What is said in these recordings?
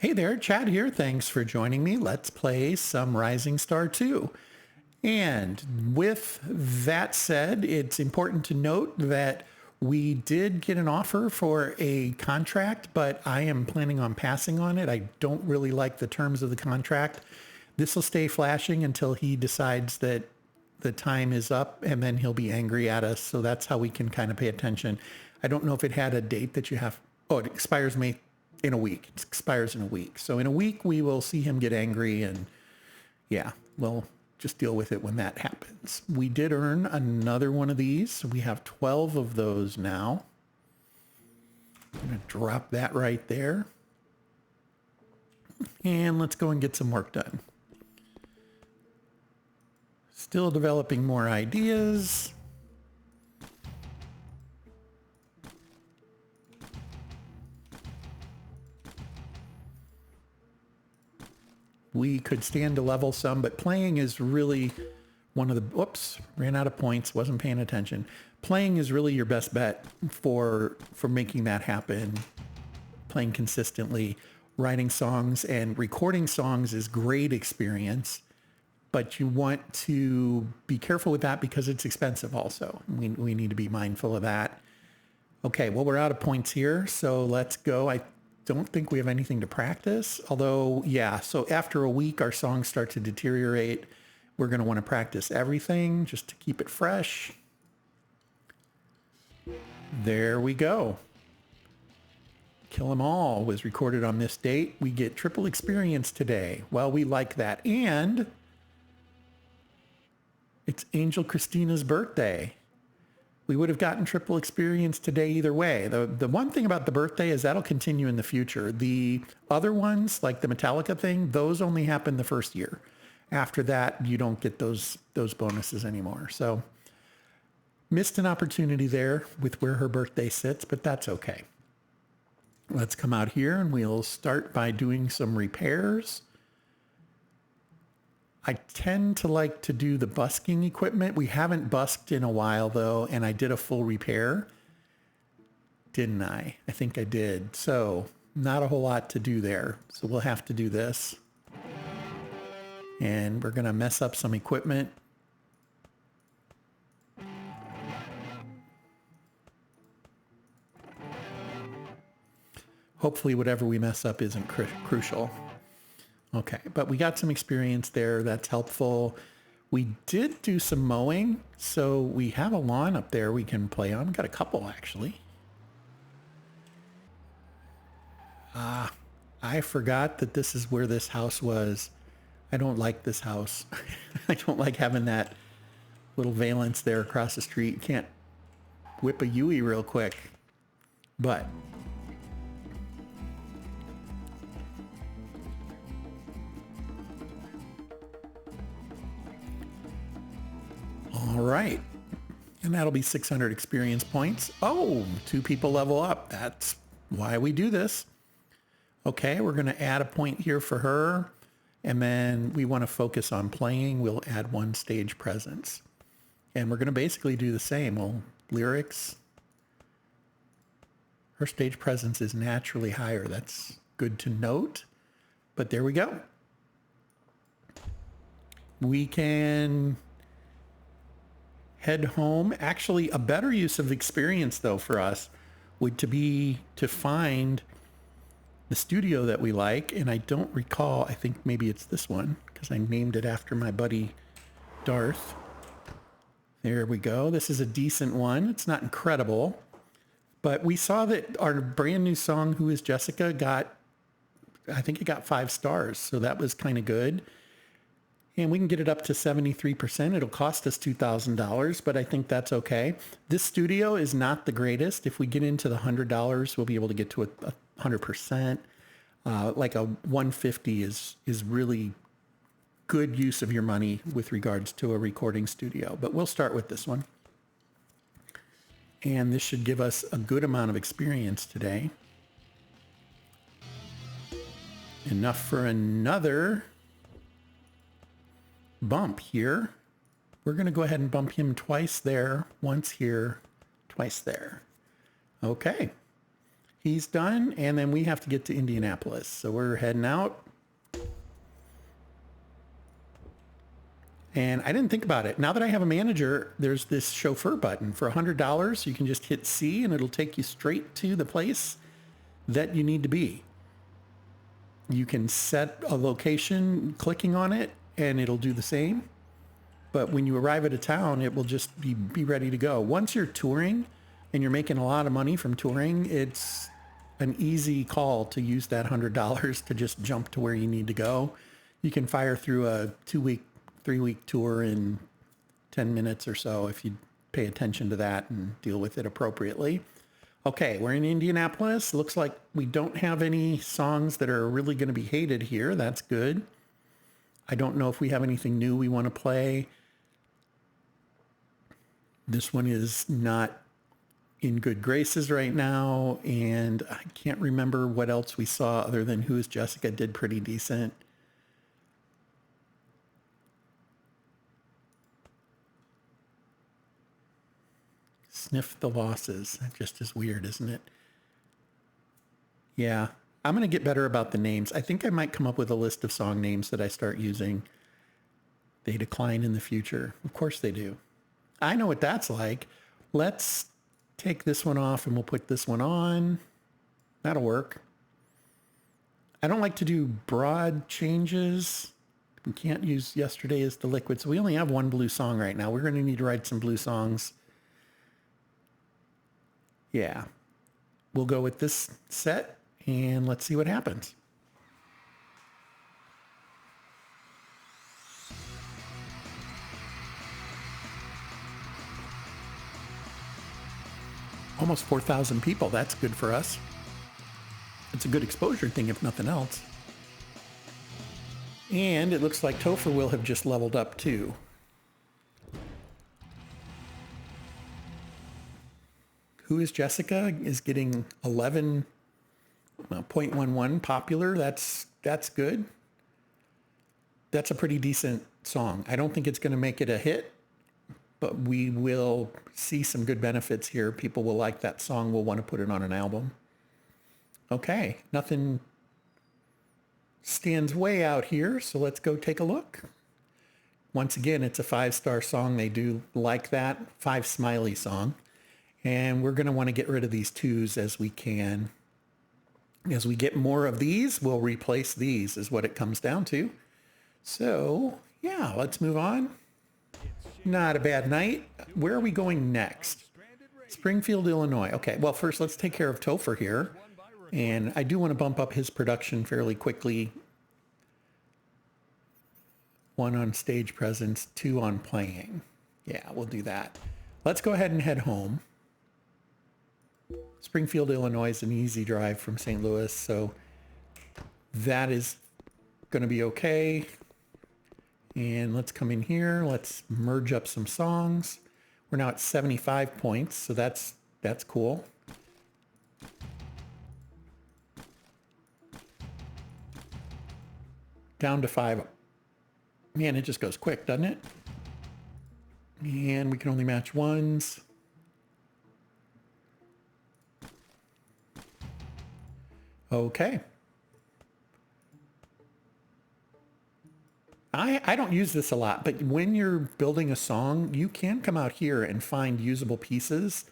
Hey there, Chad here. Thanks for joining me. Let's play some Rising Star 2. And with that said, it's important to note that we did get an offer for a contract, but I am planning on passing on it. I don't really like the terms of the contract. This will stay flashing until he decides that the time is up, and then he'll be angry at us. So that's how we can kind of pay attention. I don't know if it had a date that you have. Oh, it expires in a week. It expires in a week. So in a week, we will see him get angry, and yeah, we'll just deal with it when that happens. We did earn another one of these. So we have 12 of those now. I'm going to drop that right there. And let's go and get some work done. Still developing more ideas. We could stand to level some, but playing is really one of the, whoops, ran out of points, wasn't paying attention. Playing is really your best bet for making that happen. Playing consistently, writing songs and recording songs is great experience, but you want to be careful with that because it's expensive also. We need to be mindful of that. Okay, well, we're out of points here, so let's go. I don't think we have anything to practice, although, yeah, so after a week, our songs start to deteriorate. We're going to want to practice everything just to keep it fresh. There we go. Kill 'Em All was recorded on this date. We get triple experience today. Well, we like that. And it's Angel Christina's birthday. We would have gotten triple experience today either way. The one thing about the birthday is that'll continue in the future. The other ones, like the Metallica thing, those only happen the first year. After that, you don't get those bonuses anymore. So missed an opportunity there with where her birthday sits, but that's okay. Let's come out here and we'll start by doing some repairs. I tend to like to do the busking equipment. We haven't busked in a while though, and I did a full repair. Didn't I? I think I did. So not a whole lot to do there. So we'll have to do this. And we're going to mess up some equipment. Hopefully whatever we mess up isn't crucial. Okay, but we got some experience there. That's helpful. We did do some mowing, so we have a lawn up there we can play on. Got a couple, actually. I forgot that this is where this house was. I don't like this house. I don't like having that little valance there across the street. You can't whip a Yui real quick. But all right. And that'll be 600 experience points. Oh, 2 people level up. That's why we do this. Okay, we're going to add a point here for her. And then we want to focus on playing. We'll add 1 stage presence. And we're going to basically do the same. Well, lyrics. Her stage presence is naturally higher. That's good to note. But there we go. We can head home. Actually, a better use of experience, though, for us would be to find the studio that we like. And I don't recall, I think maybe it's this one, because I named it after my buddy Darth. There we go. This is a decent one. It's not incredible. But we saw that our brand new song, Who is Jessica, I think it got 5 stars. So that was kind of good. And we can get it up to 73%. It'll cost us $2,000, but I think that's okay. This studio is not the greatest. If we get into the $100, we'll be able to get to 100%. Like a 150 is really good use of your money with regards to a recording studio. But we'll start with this one. And this should give us a good amount of experience today. Enough for another bump here. We're going to go ahead and bump him twice there, once here, twice there. Okay. He's done, and then we have to get to Indianapolis. So we're heading out. And I didn't think about it. Now that I have a manager, there's this chauffeur button for $100. You can just hit C and it'll take you straight to the place that you need to be. You can set a location clicking on it and it'll do the same. But when you arrive at a town, it will just be ready to go. Once you're touring and you're making a lot of money from touring, it's an easy call to use that $100 to just jump to where you need to go. You can fire through a 2-week, 3-week tour in 10 minutes or so if you pay attention to that and deal with it appropriately. Okay, we're in Indianapolis. Looks like we don't have any songs that are really going to be hated here. That's good. I don't know if we have anything new we want to play. This one is not in good graces right now, and I can't remember what else we saw other than Who is Jessica did pretty decent. Sniff the losses. That just is weird, isn't it? Yeah, I'm going to get better about the names. I think I might come up with a list of song names that I start using. They decline in the future. Of course they do. I know what that's like. Let's take this one off and we'll put this one on. That'll work. I don't like to do broad changes. We can't use Yesterday as the Liquid. So we only have one blue song right now. We're going to need to write some blue songs. Yeah. We'll go with this set and let's see what happens. Almost 4,000 people. That's good for us. It's a good exposure thing, if nothing else. And it looks like Topher will have just leveled up too. Who is Jessica is getting 11.11 popular. That's good. That's a pretty decent song. I don't think it's going to make it a hit, but we will see some good benefits here. People will like that song. Will want to put it on an album. Okay, nothing stands way out here, so let's go take a look. Once again, it's a 5-star song. They do like that. 5 smiley song. And we're going to want to get rid of these 2s as we can. As we get more of these, we'll replace these is what it comes down to. So, yeah, let's move on. Not a bad night. Where are we going next? Springfield, Illinois. Okay, well, first let's take care of Topher here. And I do want to bump up his production fairly quickly. 1 on stage presence, 2 on playing. Yeah, we'll do that. Let's go ahead and head home. Springfield, Illinois is an easy drive from St. Louis, so that is going to be okay. And let's come in here. Let's merge up some songs. We're now at 75 points, so that's cool. Down to 5. Man, it just goes quick, doesn't it? And we can only match 1s. Okay. I don't use this a lot, but when you're building a song, you can come out here and find usable pieces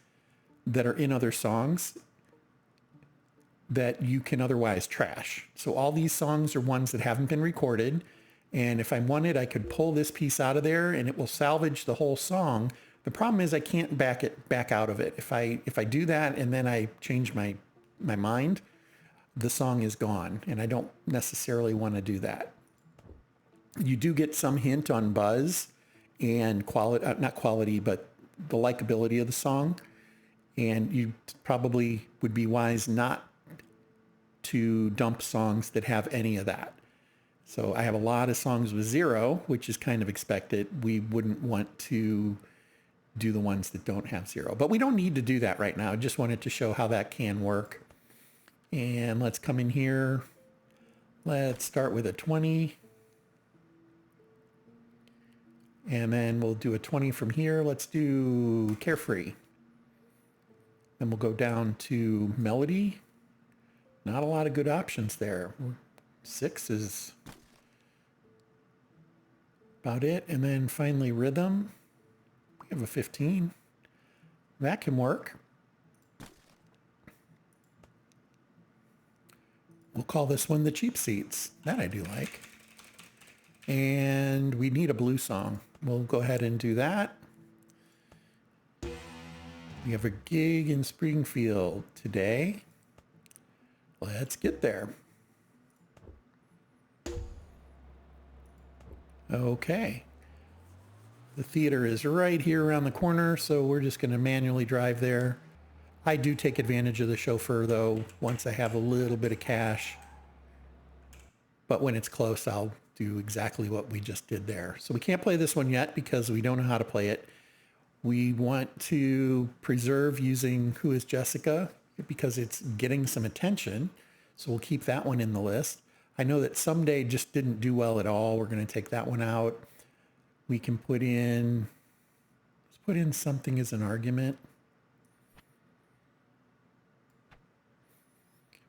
that are in other songs that you can otherwise trash. So all these songs are ones that haven't been recorded. And if I wanted, I could pull this piece out of there and it will salvage the whole song. The problem is I can't back out of it. If I do that and then I change my mind, the song is gone. And I don't necessarily want to do that. You do get some hint on buzz and quality, not quality, but the likability of the song. And you probably would be wise not to dump songs that have any of that. So I have a lot of songs with 0, which is kind of expected. We wouldn't want to do the ones that don't have 0. But we don't need to do that right now. I just wanted to show how that can work. And let's come in here. Let's start with a 20. And then we'll do a 20 from here. Let's do Carefree. Then we'll go down to Melody. Not a lot of good options there. 6 is about it. And then finally rhythm. We have a 15. That can work. We'll call this one the cheap seats. That I do like. And we need a blue song. We'll go ahead and do that. We have a gig in Springfield today. Let's get there. Okay. The theater is right here around the corner, so we're just going to manually drive there. I do take advantage of the chauffeur, though, once I have a little bit of cash. But when it's close, I'll do exactly what we just did there. So we can't play this one yet because we don't know how to play it. We want to preserve using Who is Jessica because it's getting some attention. So we'll keep that one in the list. I know that Someday just didn't do well at all. We're going to take that one out. We can put in Something as an Argument.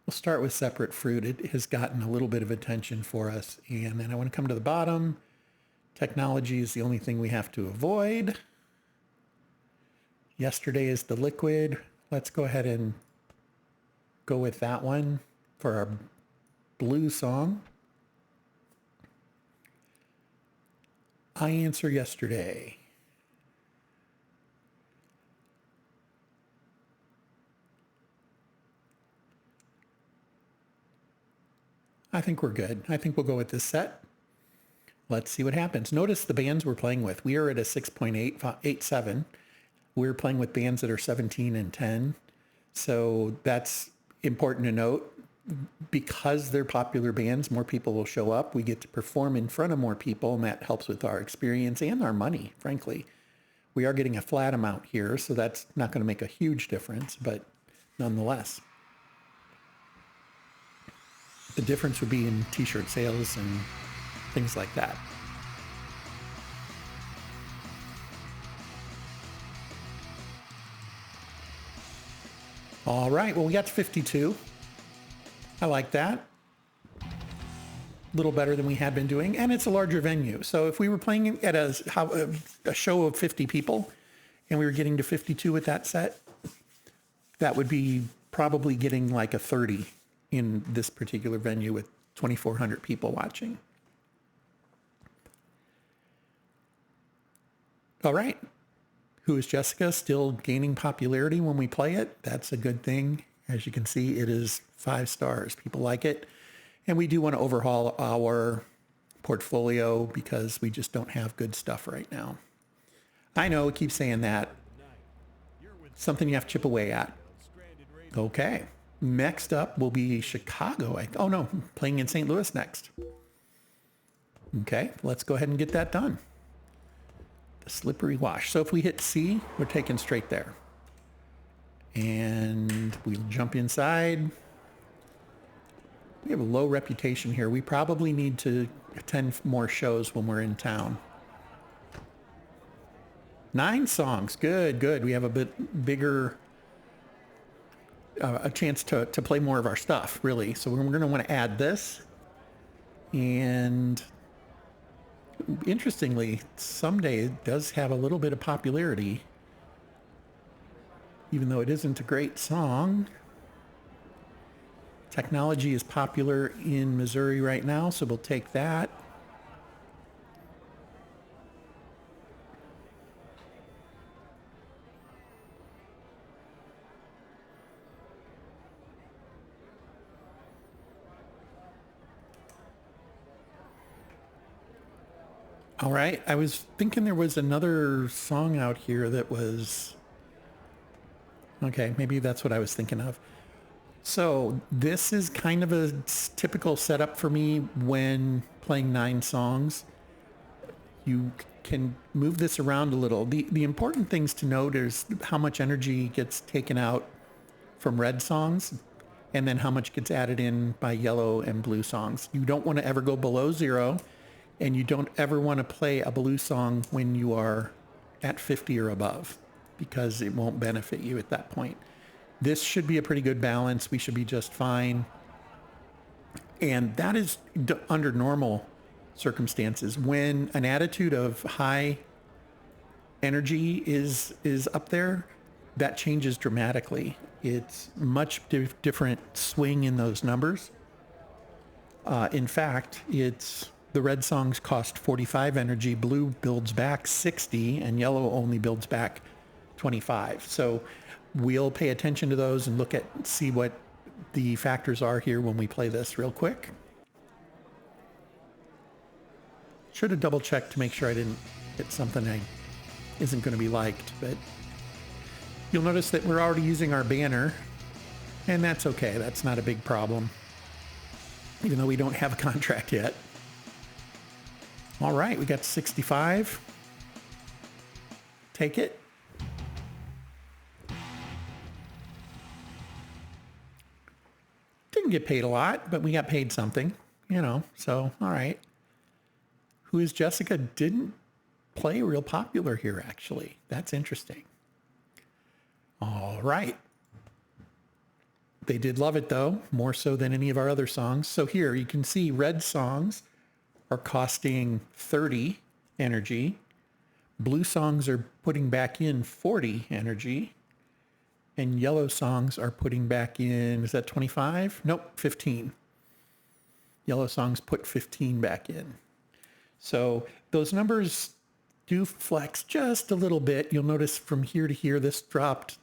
We'll start with Separate Fruit. It has gotten a little bit of attention for us. And then I want to come to the bottom. Technology is the only thing we have to avoid. Yesterday is the Liquid. Let's go ahead and go with that one for our blue song. I Answer Yesterday. I think we're good. I think we'll go with this set. Let's see what happens. Notice the bands we're playing with. We are at a 6.87. We're playing with bands that are 17 and 10. So that's important to note. Because they're popular bands, more people will show up. We get to perform in front of more people, and that helps with our experience and our money, frankly. We are getting a flat amount here, so that's not going to make a huge difference, but nonetheless. The difference would be in t-shirt sales and things like that. All right, well, we got to 52. I like that. A little better than we had been doing, and it's a larger venue. So if we were playing at a show of 50 people and we were getting to 52 with that set, that would be probably getting like a 30 in this particular venue with 2,400 people watching. All right. Who is Jessica? Still gaining popularity when we play it. That's a good thing. As you can see, it is 5 stars. People like it. And we do want to overhaul our portfolio because we just don't have good stuff right now. I know, we keep saying that. Something you have to chip away at. Okay. Next up will be Chicago. Oh no, playing in St. Louis next. Okay, let's go ahead and get that done. The Slippery Wash. So if we hit C, we're taken straight there. And we'll jump inside. We have a low reputation here. We probably need to attend more shows when we're in town. 9 songs. Good, good. We have a bit bigger a chance to play more of our stuff, really. So we're going to want to add this. And interestingly, Someday it does have a little bit of popularity, even though it isn't a great song. Technology is popular in Missouri right now, so we'll take that. All right. I was thinking there was another song out here that was... Okay, maybe that's what I was thinking of. So this is kind of a typical setup for me when playing 9 songs. You can move this around a little. The important things to note is how much energy gets taken out from red songs and then how much gets added in by yellow and blue songs. You don't want to ever go below 0. And you don't ever want to play a blue song when you are at 50 or above because it won't benefit you at that point. This should be a pretty good balance. We should be just fine. And that is under normal circumstances. When an attitude of high energy is up there, that changes dramatically. It's much different swing in those numbers. In fact, it's the red songs cost 45 energy, blue builds back 60, and yellow only builds back 25. So we'll pay attention to those and see what the factors are here when we play this real quick. Should have double checked to make sure I didn't hit something that isn't going to be liked, but you'll notice that we're already using our banner, and that's okay. That's not a big problem, even though we don't have a contract yet. All right, we got 65. Take it. Didn't get paid a lot, but we got paid something, so all right. Who is Jessica? Didn't play real popular here, actually. That's interesting. All right. They did love it, though, more so than any of our other songs. So here you can see red songs are costing 30 energy. Blue songs are putting back in 40 energy. And yellow songs are putting back in, is that 25? Nope, 15. Yellow songs put 15 back in. So those numbers do flex just a little bit. You'll notice from here to here, this dropped.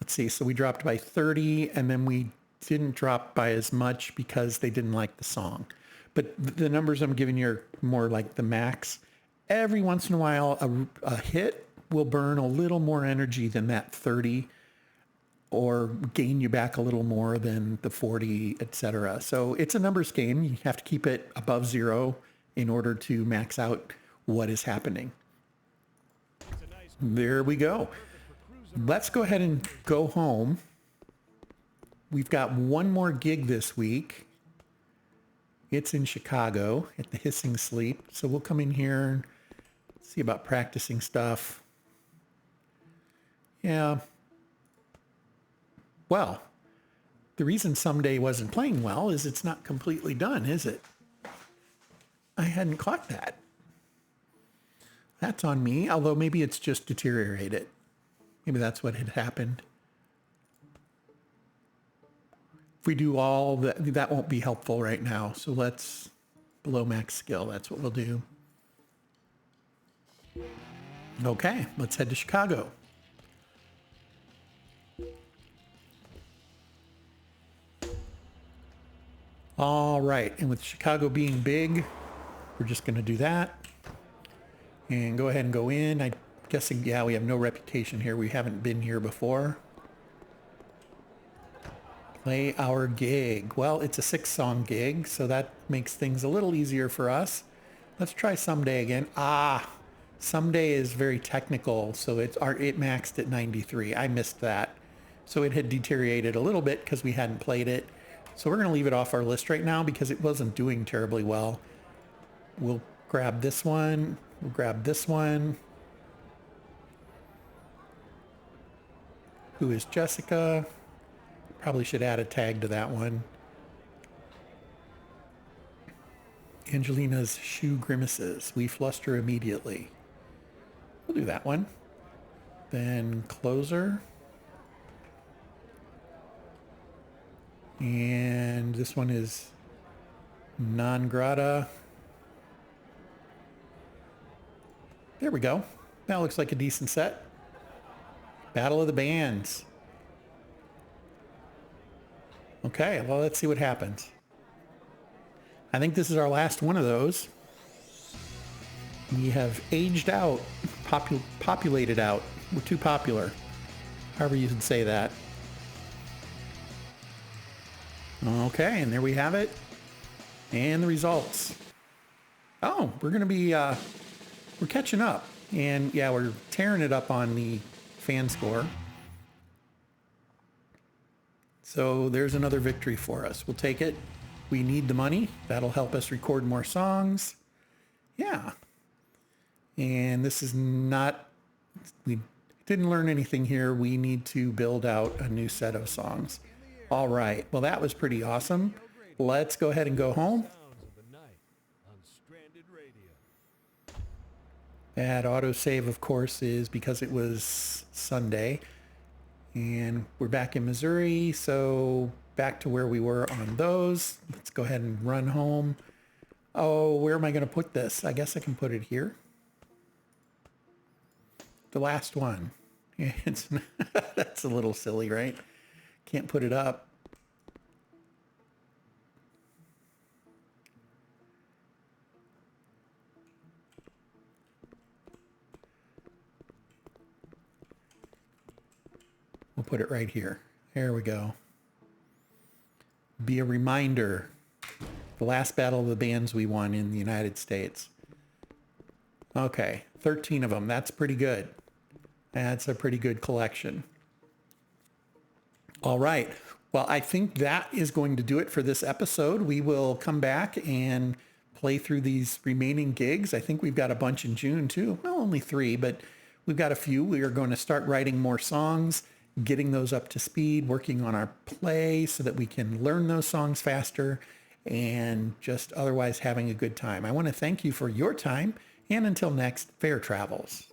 Let's see, so we dropped by 30, and then we didn't drop by as much because they didn't like the song. But the numbers I'm giving you are more like the max. Every once in a while, a hit will burn a little more energy than that 30, or gain you back a little more than the 40, etc. So it's a numbers game. You have to keep it above 0 in order to max out what is happening. There we go. Let's go ahead and go home. We've got one more gig this week. It's in Chicago at the Hissing Sleep. So we'll come in here and see about practicing stuff. Yeah. Well, the reason Someday wasn't playing well is it's not completely done, is it? I hadn't caught that. That's on me, although maybe it's just deteriorated. Maybe that's what had happened. If we do all that, that won't be helpful right now. So let's below max skill. That's what we'll do. Okay, let's head to Chicago. All right, and with Chicago being big, we're just going to do that. And go ahead and go in. I'm guessing, yeah, we have no reputation here. We haven't been here before. Play our gig. Well, it's a 6-song gig, so that makes things a little easier for us. Let's try Someday again. Someday is very technical, so it maxed at 93. I missed that. So it had deteriorated a little bit because we hadn't played it. So we're going to leave it off our list right now because it wasn't doing terribly well. We'll grab this one. We'll grab this one. Who is Jessica? Probably should add a tag to that one. Angelina's Shoe Grimaces. We fluster immediately. We'll do that one. Then Closer. And this one is Non Grata. There we go. That looks like a decent set. Battle of the Bands. Okay, well, let's see what happens. I think this is our last one of those. We have aged out, populated out. We're too popular. However you can say that. Okay, and there we have it. And the results. Oh, we're going to be, we're catching up. And yeah, we're tearing it up on the fan score. So there's another victory for us. We'll take it. We need the money. That'll help us record more songs. Yeah. And this is not, we didn't learn anything here. We need to build out a new set of songs. All right. Well, that was pretty awesome. let's go ahead and go home. Sounds of the night on Stranded Radio. That autosave, of course, is because it was Sunday. And we're back in Missouri, so back to where we were on those. Let's go ahead and run home. Oh, where am I going to put this? I guess I can put it here. The last one. Yeah, it's that's a little silly, right? Can't put it up. We'll put it right here. There we go. Be a reminder. The last battle of the bands we won in the United States. Okay, 13 of them. That's pretty good. That's a pretty good collection. All right. Well, I think that is going to do it for this episode. We will come back and play through these remaining gigs. I think we've got a bunch in June too. Well, only 3, but we've got a few. We are going to start writing more songs, getting those up to speed, working on our play so that we can learn those songs faster, and just otherwise having a good time. I want to thank you for your time, and until next, fair travels.